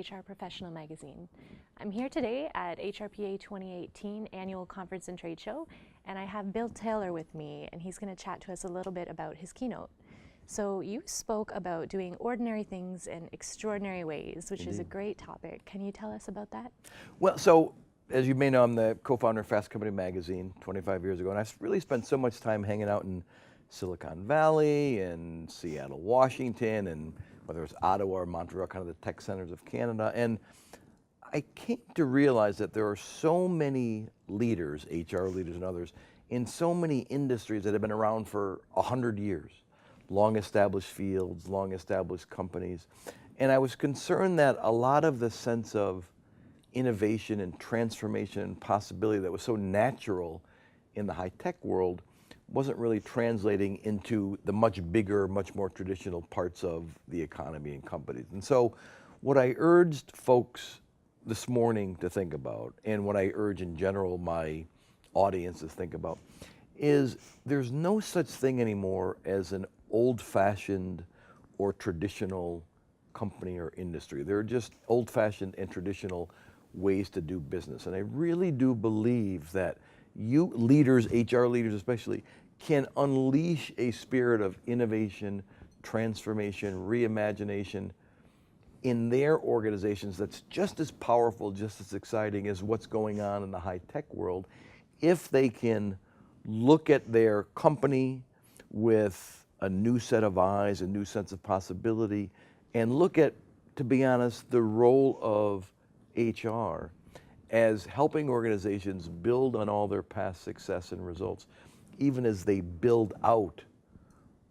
HR Professional Magazine. I'm here today at HRPA 2018 Annual Conference and Trade Show, and I have Bill Taylor with me, and he's going to chat to us a little bit about his keynote. So you spoke about doing ordinary things in extraordinary ways, which is a great topic. Can you tell us about that? Well, so as you may know, I'm the co-founder of Fast Company Magazine 25 years ago, and I've really spent so much time hanging out in Silicon Valley and Seattle, Washington, and whether it's Ottawa or Montreal, kind of the tech centers of Canada. And I came to realize that there are so many leaders, HR leaders and others, in so many industries that have been around for 100 years. Long established fields, long established companies. And I was concerned that a lot of the sense of innovation and transformation and possibility that was so natural in the high-tech world wasn't really translating into the much bigger, much more traditional parts of the economy and companies. And so what I urged folks this morning to think about, and what I urge in general my audience to think about, is there's no such thing anymore as an old-fashioned or traditional company or industry. There are just old-fashioned and traditional ways to do business. And I really do believe that you leaders, HR leaders especially, can unleash a spirit of innovation, transformation, reimagination in their organizations that's just as powerful, just as exciting as what's going on in the high-tech world, if they can look at their company with a new set of eyes, a new sense of possibility, and look at, to be honest, the role of HR as helping organizations build on all their past success and results, even as they build out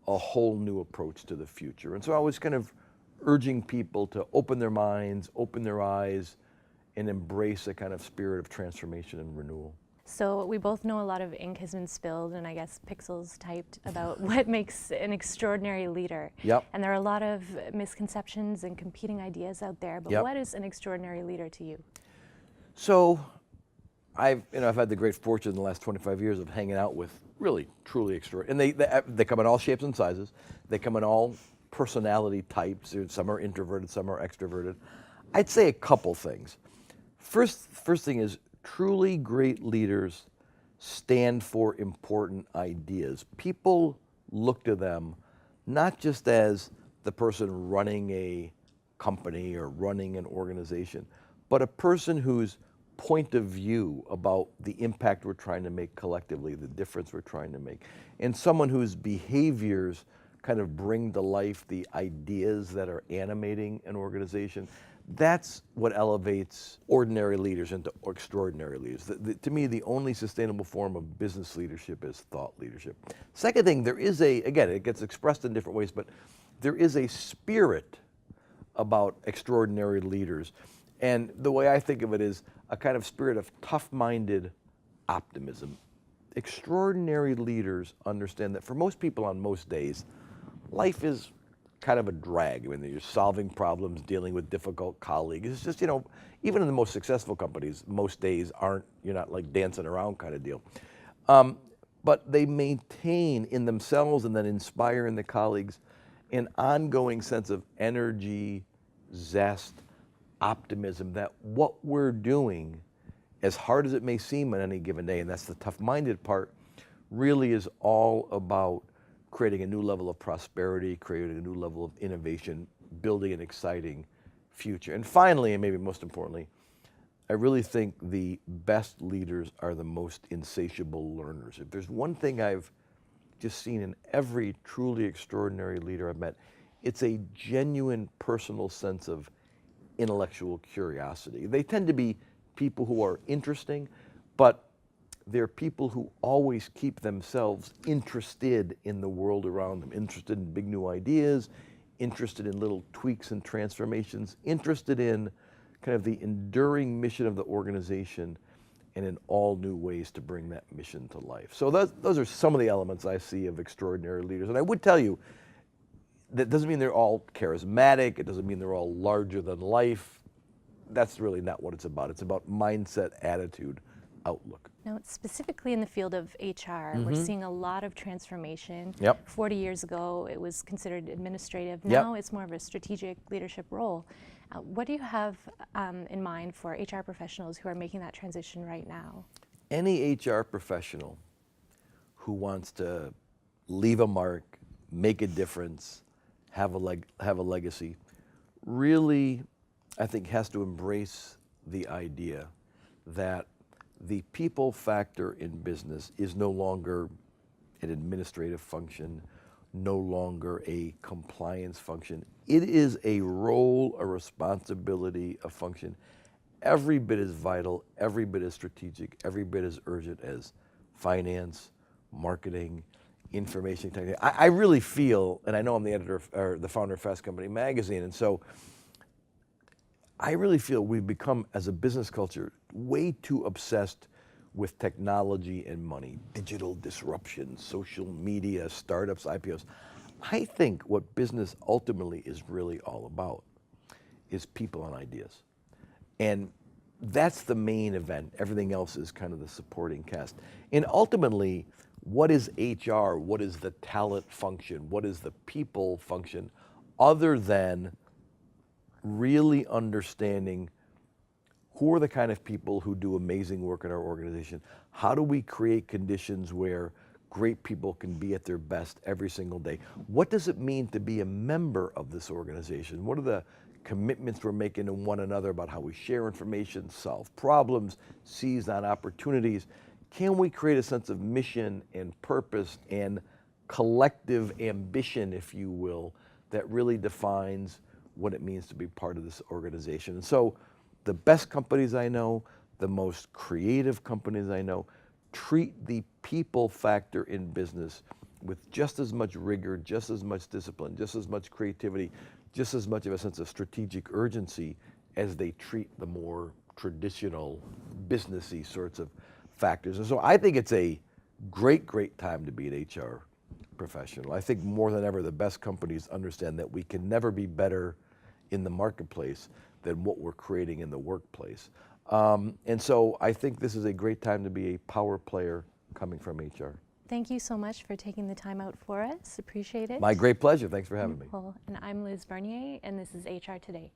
a whole new approach to the future. And so I was kind of urging people to open their minds, open their eyes, and embrace a kind of spirit of transformation and renewal. So we both know a lot of ink has been spilled and I guess pixels typed about what makes an extraordinary leader. Yep. And there are a lot of misconceptions and competing ideas out there, but what is an extraordinary leader to you? So I've had the great fortune in the last 25 years of hanging out with really, truly extraordinary, and they come in all shapes and sizes. They come in all personality types. Some are introverted, some are extroverted. I'd say a couple things. First thing is, truly great leaders stand for important ideas. People look to them not just as the person running a company or running an organization, but a person whose point of view about the impact we're trying to make collectively, the difference we're trying to make, and someone whose behaviors kind of bring to life the ideas that are animating an organization. That's what elevates ordinary leaders into extraordinary leaders. To me, the only sustainable form of business leadership is thought leadership. Second thing, there is again, it gets expressed in different ways, but there is a spirit about extraordinary leaders. And the way I think of it is a kind of spirit of tough-minded optimism. Extraordinary leaders understand that for most people on most days, life is kind of a drag. I mean, you're solving problems, dealing with difficult colleagues. It's just, even in the most successful companies, most days you're not like dancing around kind of deal. But they maintain in themselves and then inspire in the colleagues an ongoing sense of energy, zest, optimism that what we're doing, as hard as it may seem on any given day, and that's the tough-minded part, really is all about creating a new level of prosperity, creating a new level of innovation, building an exciting future. And finally, and maybe most importantly, I really think the best leaders are the most insatiable learners. If there's one thing I've just seen in every truly extraordinary leader I've met, it's a genuine personal sense of intellectual curiosity. They tend to be people who are interesting, but they're people who always keep themselves interested in the world around them, interested in big new ideas, interested in little tweaks and transformations, interested in kind of the enduring mission of the organization and in all new ways to bring that mission to life. So those are some of the elements I see of extraordinary leaders. And I would tell you, that doesn't mean they're all charismatic, it doesn't mean they're all larger than life. That's really not what it's about. It's about mindset, attitude, outlook. Now, specifically in the field of HR, we're seeing a lot of transformation. Yep. 40 years ago, it was considered administrative. Yep. Now it's more of a strategic leadership role. What do you have in mind for HR professionals who are making that transition right now? Any HR professional who wants to leave a mark, make a difference, have a legacy, really, I think, has to embrace the idea that the people factor in business is no longer an administrative function, no longer a compliance function. It is a role, a responsibility, a function every bit as vital, every bit as strategic, every bit as urgent as finance, marketing, information technology. I really feel, and I know I'm the editor or the founder of Fast Company magazine, and so I really feel we've become, as a business culture, way too obsessed with technology and money, digital disruption, social media, startups, IPOs. I think what business ultimately is really all about is people and ideas. And that's the main event. Everything else is kind of the supporting cast. And ultimately, what is HR? What is the talent function? What is the people function? Other than really understanding who are the kind of people who do amazing work in our organization? How do we create conditions where great people can be at their best every single day? What does it mean to be a member of this organization? What are the commitments we're making to one another about how we share information, solve problems, seize on opportunities? Can we create a sense of mission and purpose and collective ambition, if you will, that really defines what it means to be part of this organization? And so the best companies I know, the most creative companies I know, treat the people factor in business with just as much rigor, just as much discipline, just as much creativity, just as much of a sense of strategic urgency as they treat the more traditional businessy sorts of factors. And so I think it's a great, great time to be an HR professional. I think more than ever, the best companies understand that we can never be better in the marketplace than what we're creating in the workplace. And so I think this is a great time to be a power player coming from HR. Thank you so much for taking the time out for us. Appreciate it. My great pleasure. Thanks for having me. And I'm Liz Bernier, and this is HR Today.